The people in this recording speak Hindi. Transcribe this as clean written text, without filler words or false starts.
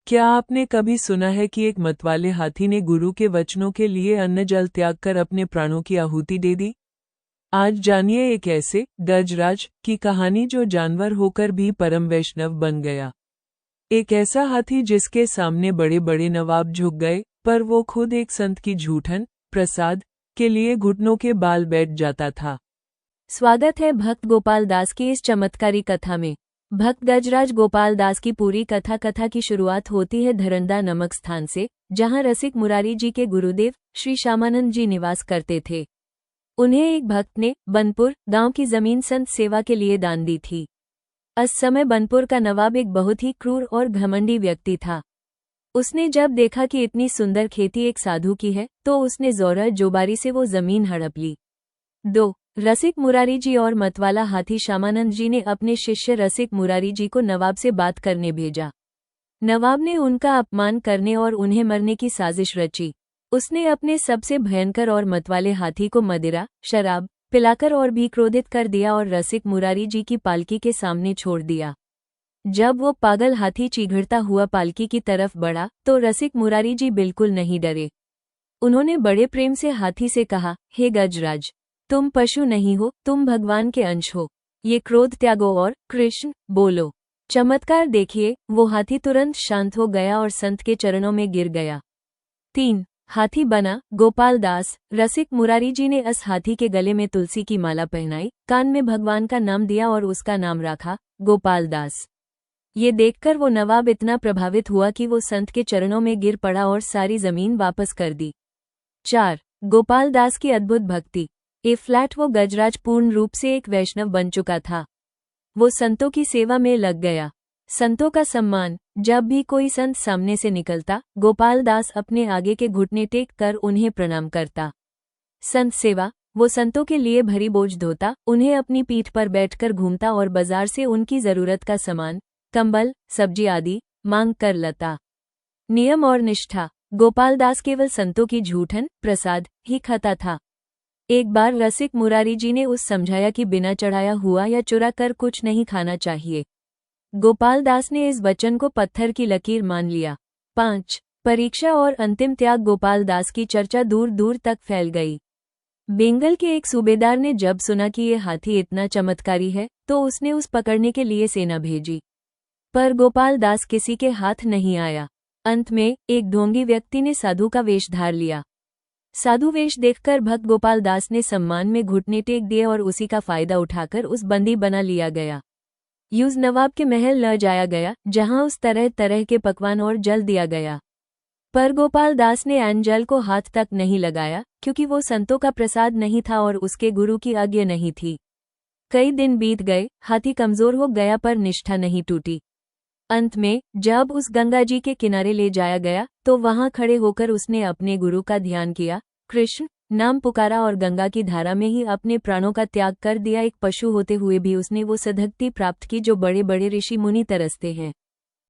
क्या आपने कभी सुना है कि एक मतवाले हाथी ने गुरु के वचनों के लिए अन्न जल त्याग कर अपने प्राणों की आहुति दे दी? आज जानिए एक ऐसे गजराज की कहानी जो जानवर होकर भी परम वैष्णव बन गया। एक ऐसा हाथी जिसके सामने बड़े बड़े नवाब झुक गए, पर वो खुद एक संत की झूठन प्रसाद के लिए घुटनों के बाल बैठ जाता था। स्वागत है भक्त गोपाल दास की इस चमत्कारी कथा में। भक्त गजराज गोपाल दास की पूरी कथा की शुरुआत होती है धरंदा नामक स्थान से, जहां रसिक मुरारी जी के गुरुदेव श्री श्यामानंद जी निवास करते थे। उन्हें एक भक्त ने बनपुर गांव की जमीन संत सेवा के लिए दान दी थी। उस समय बनपुर का नवाब एक बहुत ही क्रूर और घमंडी व्यक्ति था। उसने जब देखा कि इतनी सुंदर खेती एक साधु की है, तो उसने जोरा जोबारी से वो जमीन हड़प ली। 2. रसिक मुरारी जी और मतवाला हाथी श्यामानंद जी ने अपने शिष्य रसिक मुरारी जी को नवाब से बात करने भेजा। नवाब ने उनका अपमान करने और उन्हें मरने की साजिश रची। उसने अपने सबसे भयंकर और मतवाले हाथी को मदिरा शराब पिलाकर और भी क्रोधित कर दिया और रसिक मुरारी जी की पालकी के सामने छोड़ दिया। जब वो पागल हाथी चीघड़ता हुआ पालकी की तरफ बढ़ा, तो रसिक मुरारी जी बिल्कुल नहीं डरे। उन्होंने बड़े प्रेम से हाथी से कहा, हे गजराज, तुम पशु नहीं हो, तुम भगवान के अंश हो। ये क्रोध त्यागो और कृष्ण बोलो। चमत्कार देखिए, वो हाथी तुरंत शांत हो गया और संत के चरणों में गिर गया। 3. हाथी बना गोपाल दास। रसिक मुरारी जी ने उस हाथी के गले में तुलसी की माला पहनाई, कान में भगवान का नाम दिया और उसका नाम रखा गोपाल दास। ये देखकर वो नवाब इतना प्रभावित हुआ कि वो संत के चरणों में गिर पड़ा और सारी जमीन वापस कर दी। 4. गोपाल दास की अद्भुत भक्ति। वो गजराज पूर्ण रूप से एक वैष्णव बन चुका था। वो संतों की सेवा में लग गया। संतों का सम्मान। जब भी कोई संत सामने से निकलता, गोपाल दास अपने आगे के घुटने टेक कर उन्हें प्रणाम करता। संत सेवा। वो संतों के लिए भरी बोझ ढोता, उन्हें अपनी पीठ पर बैठकर घूमता और बाजार से उनकी जरूरत का सामान, कंबल, सब्जी आदि मांग कर लाता। नियम और निष्ठा। गोपाल दास केवल संतों की झूठन प्रसाद ही खाता था। एक बार रसिक मुरारी जी ने उस समझाया कि बिना चढ़ाया हुआ या चुरा कर कुछ नहीं खाना चाहिए। गोपाल दास ने इस वचन को पत्थर की लकीर मान लिया। 5. परीक्षा और अंतिम त्याग। गोपाल दास की चर्चा दूर दूर तक फैल गई। बंगाल के एक सूबेदार ने जब सुना कि ये हाथी इतना चमत्कारी है, तो उसने उस पकड़ने के लिए सेना भेजी, पर गोपाल दास किसी के हाथ नहीं आया। अंत में एक ढोंगी व्यक्ति ने साधु का वेश धार लिया। साधु वेश देखकर भक्त गोपाल दास ने सम्मान में घुटने टेक दिए और उसी का फायदा उठाकर उस बंदी बना लिया गया। यूज नवाब के महल ले जाया गया, जहां उस तरह तरह के पकवान और जल दिया गया। पर गोपाल दास ने अन्न जल को हाथ तक नहीं लगाया, क्योंकि वो संतों का प्रसाद नहीं था और उसके गुरु की आज्ञा नहीं थी। कई दिन बीत गए, हाथी कमजोर हो गया पर निष्ठा नहीं टूटी। अंत में जब उस गंगा जी के किनारे ले जाया गया, तो वहां खड़े होकर उसने अपने गुरु का ध्यान किया, कृष्ण नाम पुकारा और गंगा की धारा में ही अपने प्राणों का त्याग कर दिया। एक पशु होते हुए भी उसने वो सद्भक्ति प्राप्त की जो बड़े बड़े ऋषि मुनि तरसते हैं।